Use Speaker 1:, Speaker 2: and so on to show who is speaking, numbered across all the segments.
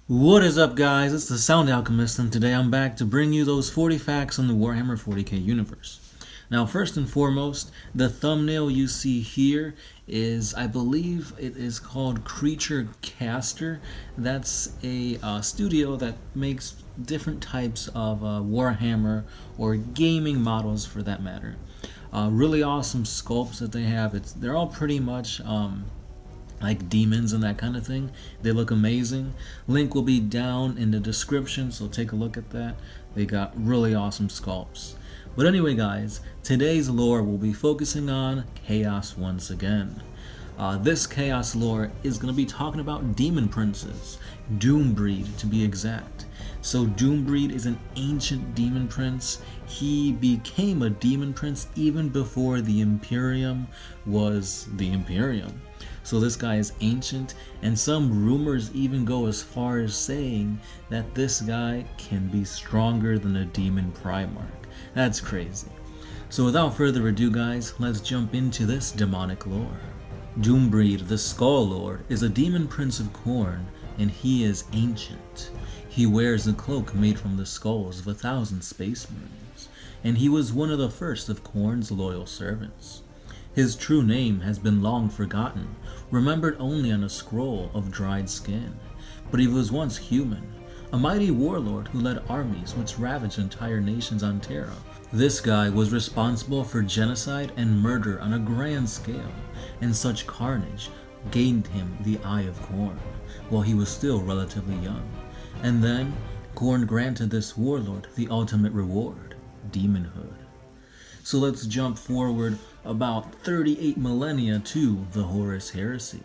Speaker 1: What is up, guys? It's the Sound Alchemist, and today I'm back to bring you those 40 facts on the Warhammer 40k universe. Now, first and foremost, the thumbnail you see here is, I believe it is called Creature Caster. That's a studio that makes different types of Warhammer or gaming models for that matter. Really awesome sculpts that they have. They're all pretty much like demons and that kind of thing. They look amazing. Link will be down in the description, so take a look at that. They got really awesome sculpts. But anyway, guys, today's lore will be focusing on Chaos once again. This Chaos lore is going to be talking about demon princes, Doombreed to be exact. So Doombreed is an ancient demon prince. He became a demon prince even before the Imperium was the Imperium. So this guy is ancient, and some rumors even go as far as saying that this guy can be stronger than a demon Primarch. That's crazy. So without further ado, guys, let's jump into this demonic lore. Doombreed, the Skull Lord, is a demon prince of Khorne, and he is ancient. He wears a cloak made from the skulls of 1,000 space marines, and he was one of the first of Khorne's loyal servants. His true name has been long forgotten, remembered only on a scroll of dried skin, but he was once human, a mighty warlord who led armies which ravaged entire nations on Terra. This guy was responsible for genocide and murder on a grand scale, and such carnage gained him the Eye of Khorne, while he was still relatively young. And then, Khorne granted this warlord the ultimate reward, demonhood. So let's jump forward about 38 millennia to the Horus Heresy.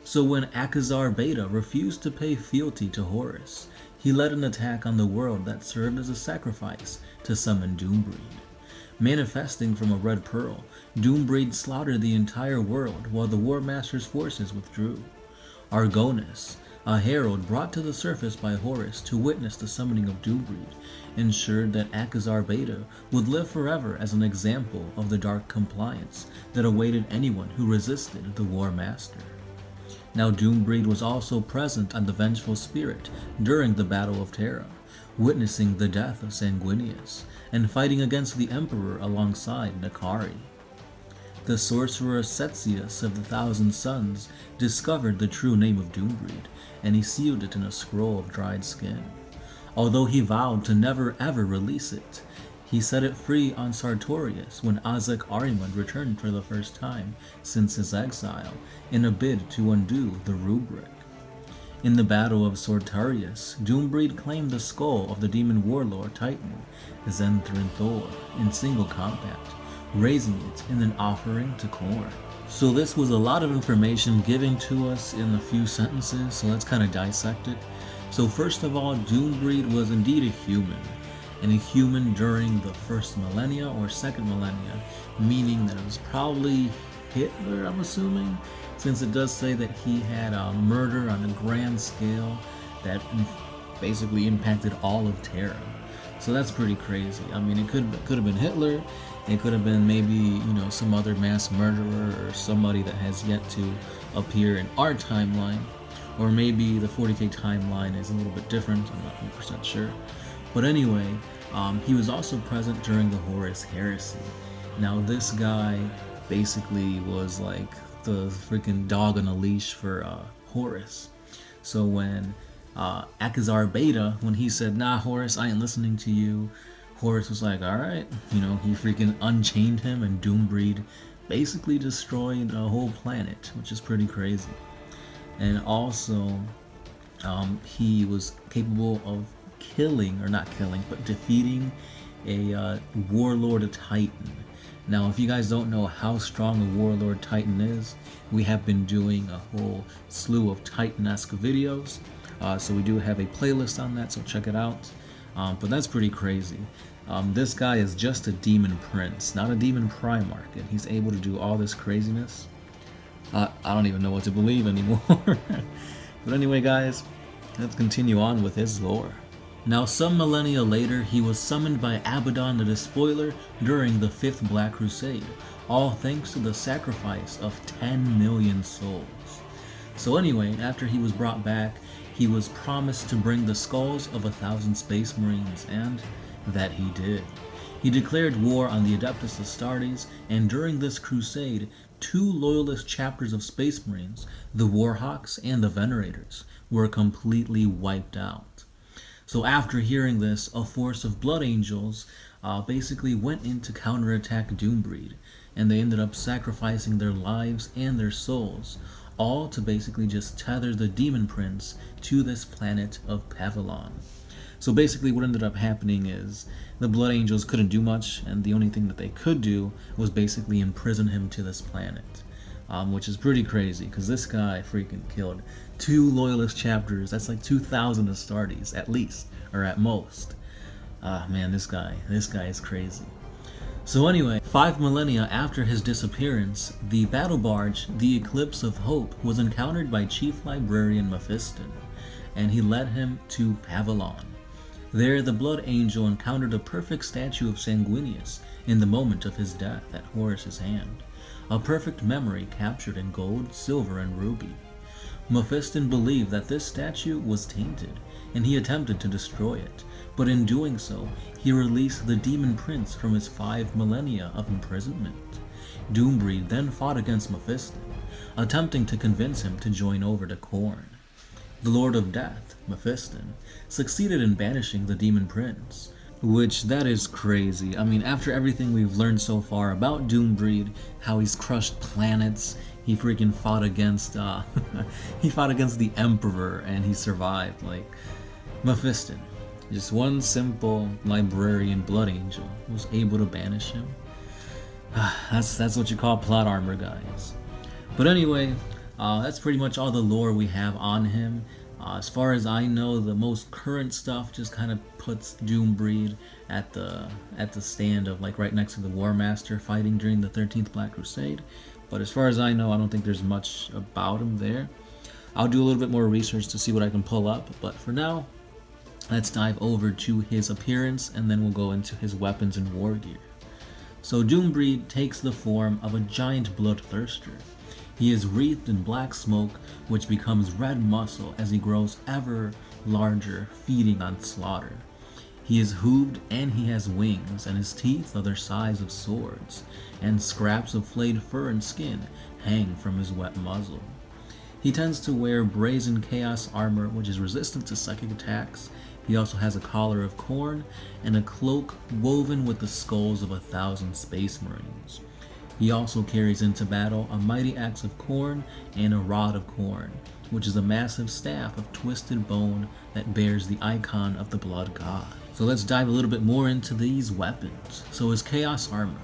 Speaker 1: So when Akazar Beta refused to pay fealty to Horus, he led an attack on the world that served as a sacrifice to summon Doombreed. Manifesting from a red pearl, Doombreed slaughtered the entire world while the War Master's forces withdrew. Argonis, a herald brought to the surface by Horus to witness the summoning of Doombreed, ensured that Akazar Beta would live forever as an example of the dark compliance that awaited anyone who resisted the War Master. Now Doombreed was also present on the Vengeful Spirit during the Battle of Terra, witnessing the death of Sanguinius, and fighting against the Emperor alongside Nakari. The sorcerer Setzius of the Thousand Suns discovered the true name of Doombreed, and he sealed it in a scroll of dried skin. Although he vowed to never ever release it, he set it free on Sartorius when Azek Arimund returned for the first time since his exile, in a bid to undo the rubric. In the Battle of Sartorius, Doombreed claimed the skull of the demon warlord Titan, Zenthrin Thor, in single combat, raising it in an offering to Khorne. So this was a lot of information given to us in a few sentences, so let's kind of dissect it. So first of all, Doombreed was indeed a human, and a human during the first millennia or second millennia, meaning that it was probably Hitler, I'm assuming, since it does say that he had murder on a grand scale that basically impacted all of Terra. So that's pretty crazy. I mean, it could have been Hitler. It could have been maybe, some other mass murderer or somebody that has yet to appear in our timeline. Or maybe the 40k timeline is a little bit different, I'm not 100% sure. But anyway, he was also present during the Horus Heresy. Now this guy basically was like the freaking dog on a leash for Horus. So when Akazar Beta, when he said, "Nah, Horus, I ain't listening to you," Horus was like, "Alright," he freaking unchained him, and Doombreed basically destroyed a whole planet, which is pretty crazy. And also, he was capable of defeating a Warlord Titan. Now, if you guys don't know how strong a Warlord Titan is, we have been doing a whole slew of Titan-esque videos. So we do have a playlist on that, so check it out. But that's pretty crazy. This guy is just a demon prince, not a demon Primarch, and he's able to do all this craziness. I don't even know what to believe anymore. But anyway, guys, let's continue on with his lore. Now, some millennia later, he was summoned by Abaddon the Despoiler during the 5th Black Crusade, all thanks to the sacrifice of 10 million souls. So anyway, after he was brought back, he was promised to bring the skulls of 1,000 Space Marines, and that he did. He declared war on the Adeptus Astartes, and during this crusade, 2 loyalist chapters of Space Marines, the Warhawks and the Venerators, were completely wiped out. So after hearing this, a force of Blood Angels basically went in to counterattack Doombreed, and they ended up sacrificing their lives and their souls, all to basically just tether the Demon Prince to this planet of Pavilon. So basically what ended up happening is the Blood Angels couldn't do much, and the only thing that they could do was basically imprison him to this planet. Which is pretty crazy, because this guy freaking killed 2 loyalist chapters. That's like 2,000 Astartes, at least, or at most. Man, this guy is crazy. So anyway, 5 millennia after his disappearance, the battle barge, the Eclipse of Hope, was encountered by Chief Librarian Mephiston, and he led him to Pavilon. There, the Blood Angel encountered a perfect statue of Sanguinius in the moment of his death at Horus's hand. A perfect memory captured in gold, silver, and ruby. Mephiston believed that this statue was tainted, and he attempted to destroy it, but in doing so, he released the Demon Prince from his 5 millennia of imprisonment. Doombreed then fought against Mephiston, attempting to convince him to join over to Khorne. The Lord of Death, Mephiston, succeeded in banishing the Demon Prince, which, that is crazy. I mean, after everything we've learned so far about Doombreed, how he's crushed planets, he freaking fought against, he fought against the Emperor, and he survived. Like, Mephiston, just one simple librarian Blood Angel, was able to banish him. That's what you call plot armor, guys. But anyway, that's pretty much all the lore we have on him. As far as I know, the most current stuff just kind of puts Doombreed at the stand of, like, right next to the War Master fighting during the 13th Black Crusade. But as far as I know, I don't think there's much about him there. I'll do a little bit more research to see what I can pull up, but for now, let's dive over to his appearance, and then we'll go into his weapons and war gear. So Doombreed takes the form of a giant bloodthirster. He is wreathed in black smoke, which becomes red muscle as he grows ever larger, feeding on slaughter. He is hooved and he has wings, and his teeth are the size of swords, and scraps of flayed fur and skin hang from his wet muzzle. He tends to wear brazen chaos armor, which is resistant to psychic attacks. He also has a collar of Khorne and a cloak woven with the skulls of 1,000 Space Marines. He also carries into battle a mighty axe of Khorne and a rod of Khorne, which is a massive staff of twisted bone that bears the icon of the blood god. So let's dive a little bit more into these weapons. So his chaos armor.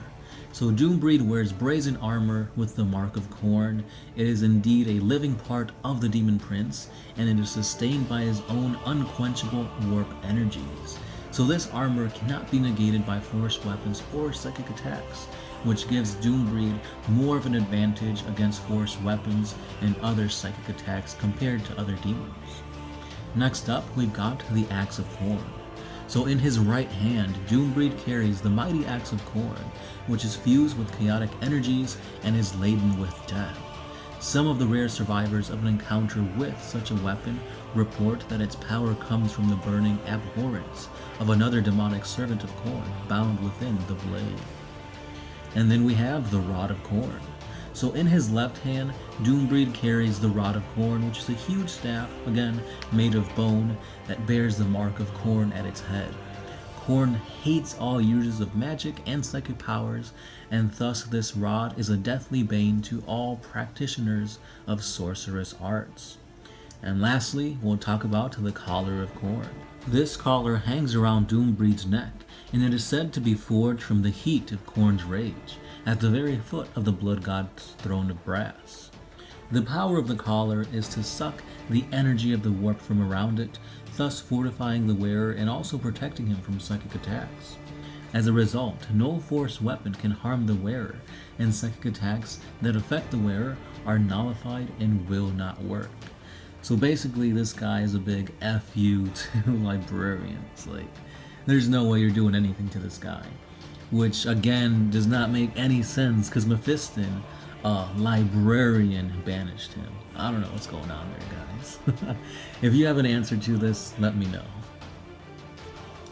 Speaker 1: So Doombreed wears brazen armor with the mark of Khorne. It is indeed a living part of the Demon Prince, and it is sustained by his own unquenchable warp energies. So this armor cannot be negated by force weapons or psychic attacks, which gives Doombreed more of an advantage against force weapons and other psychic attacks compared to other demons. Next up, we've got the Axe of Khorne. So in his right hand, Doombreed carries the mighty Axe of Khorne, which is fused with chaotic energies and is laden with death. Some of the rare survivors of an encounter with such a weapon report that its power comes from the burning abhorrence of another demonic servant of Khorne bound within the blade. And then we have the Rod of Khorne. So in his left hand, Doombreed carries the Rod of Khorne, which is a huge staff, again, made of bone, that bears the mark of Khorne at its head. Khorne hates all users of magic and psychic powers, and thus this rod is a deathly bane to all practitioners of sorcerous arts. And lastly, we'll talk about the Collar of Khorne. This collar hangs around Doombreed's neck, and it is said to be forged from the heat of Khorne's rage, at the very foot of the blood god's throne of brass. The power of the collar is to suck the energy of the warp from around it, thus fortifying the wearer and also protecting him from psychic attacks. As a result, no force weapon can harm the wearer, and psychic attacks that affect the wearer are nullified and will not work. So basically, this guy is a big F you to librarians. Like, there's no way you're doing anything to this guy. Which, again, does not make any sense, because Mephiston librarian banished him. I don't know what's going on there, guys. If you have an answer to this, let me know.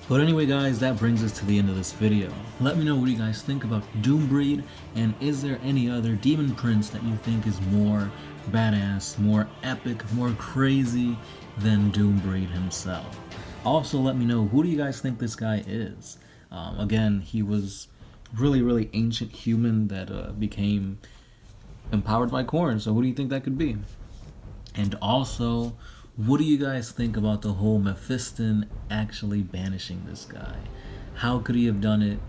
Speaker 1: But anyway, guys, that brings us to the end of this video. Let me know what you guys think about Doombreed, and is there any other demon prince that you think is more badass, more epic, more crazy than Doombreed himself? Also, let me know, who do you guys think this guy is? Again, he was really ancient human that became empowered by Khorne, so who do you think that could be? And also, what do you guys think about the whole Mephiston actually banishing this guy? How could he have done it?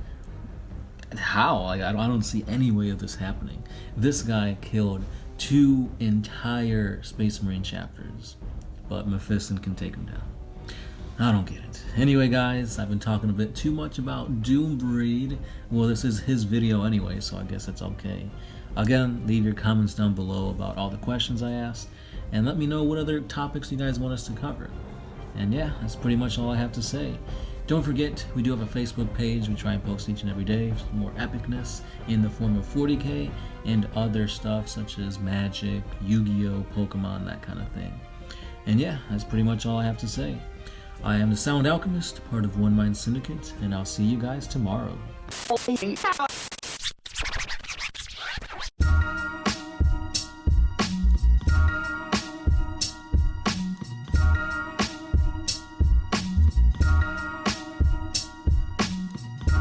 Speaker 1: How? Like, I don't see any way of this happening. This guy killed 2 entire Space Marine chapters, but Mephiston can take him down. I don't get it. Anyway, guys, I've been talking a bit too much about Doombreed. Well, this is his video anyway, so I guess that's okay. Again, leave your comments down below about all the questions I asked, and let me know what other topics you guys want us to cover. And yeah, that's pretty much all I have to say. Don't forget, we do have a Facebook page. We try and post each and every day for more epicness in the form of 40k and other stuff such as Magic, Yu-Gi-Oh, Pokemon, that kind of thing. And yeah, that's pretty much all I have to say. I am the Sound Alchemist, part of One Mind Syndicate, and I'll see you guys tomorrow.